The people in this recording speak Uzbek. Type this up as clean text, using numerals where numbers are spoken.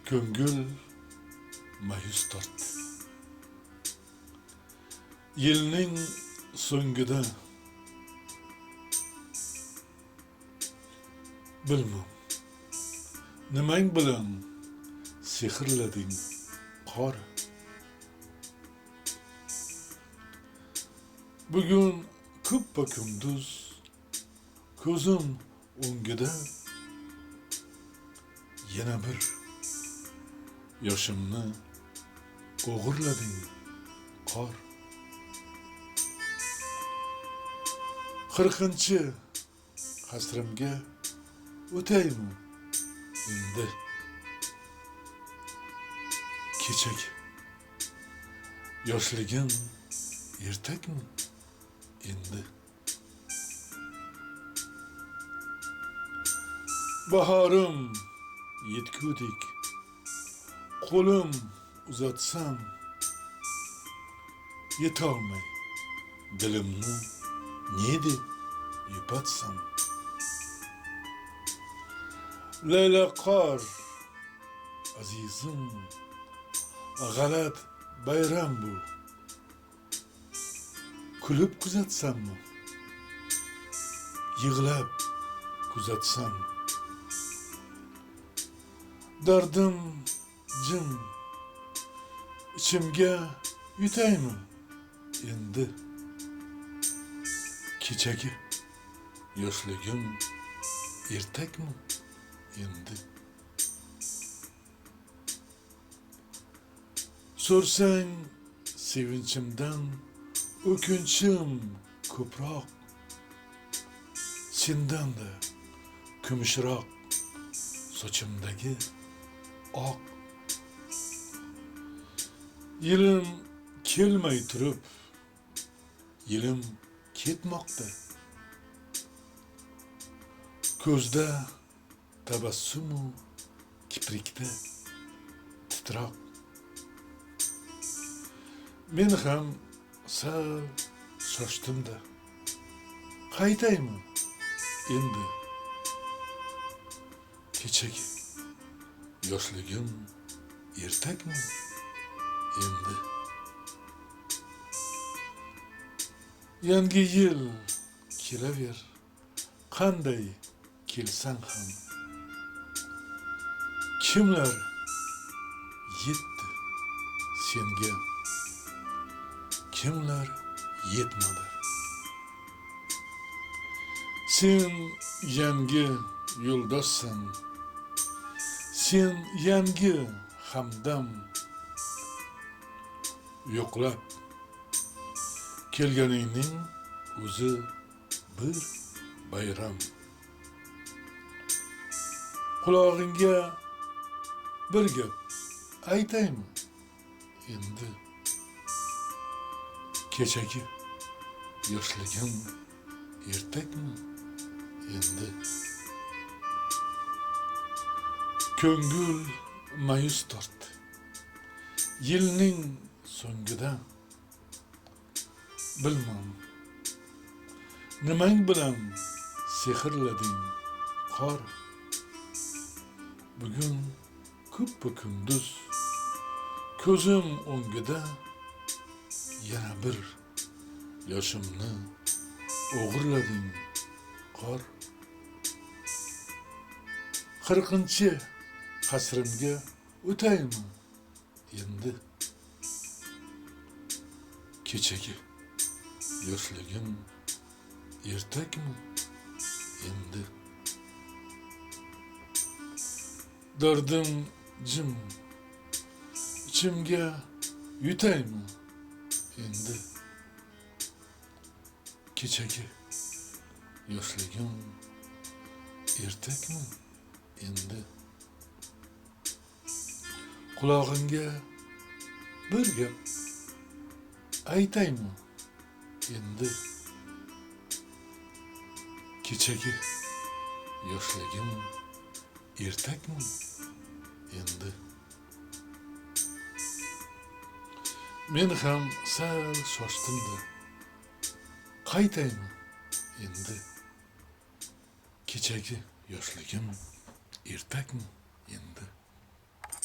Ko'ngil ma'yus tortdi. Yilning so'ngida bilmam nimang bilan sehrlading qor. Bugun ko'ppa kunduz ko'zim o'ngida yana bir yoshimni o'g'irlading qor. 40-chi qasrimga o'taymi endi kechagi yoshligim ertakmi endi. Bahorim yetgudek qo'lim uzatsam yetolmay dilimni ne deb yupatsam. Layla qor azizim g'alat bayram bu. Kulib kuzatsammi yig'lab kuzatsam. Dardim jim ichimga yutaymi endi kechagi yoshligim ertakmi endi. So'rsang sevinchimdan o'kinchim ko'proq, sendan-da kumushroq sochimdagi oq. Yilim kelmay turib yilim ketmoqda. Ko'zda tabassumu kiprikda titroq. Men ham sal shoshdim-da. Qaytaymi endi kechagi yoshligim ertakmi endi. Yangi yil kelaver qanday kelsang ham. Kimlar yetdi senga, kimlar yetmadi. Sen yangi yo'ldoshsan, sen yangi hamdam. Yo'qlab kelganingning o'zi bir bayram. Qulog'ingga bir gap aytaymi endi kechagi yoshligim ertakmi endi. Ko'ngil ma'yus tortdi. Yilning so'ngida bilmam nimang bilan sehrlading qor. Bugun ko'ppa kunduz ko'zim o'ngida yana bir yoshimni o'g'irlading qor. 40-chi qasrimga o'taymi endi kechagi yoshligim ertakmi endi. Dardim jim ichimga yutaymi endi kechagi yoshligim ertakmi endi. Qulog'ingga bir gap aytaymi endi kechagi yoshligim ertakmi endi. Men ham sal shoshdim-da. Qaytaymi endi kechagi yoshligim ertakmi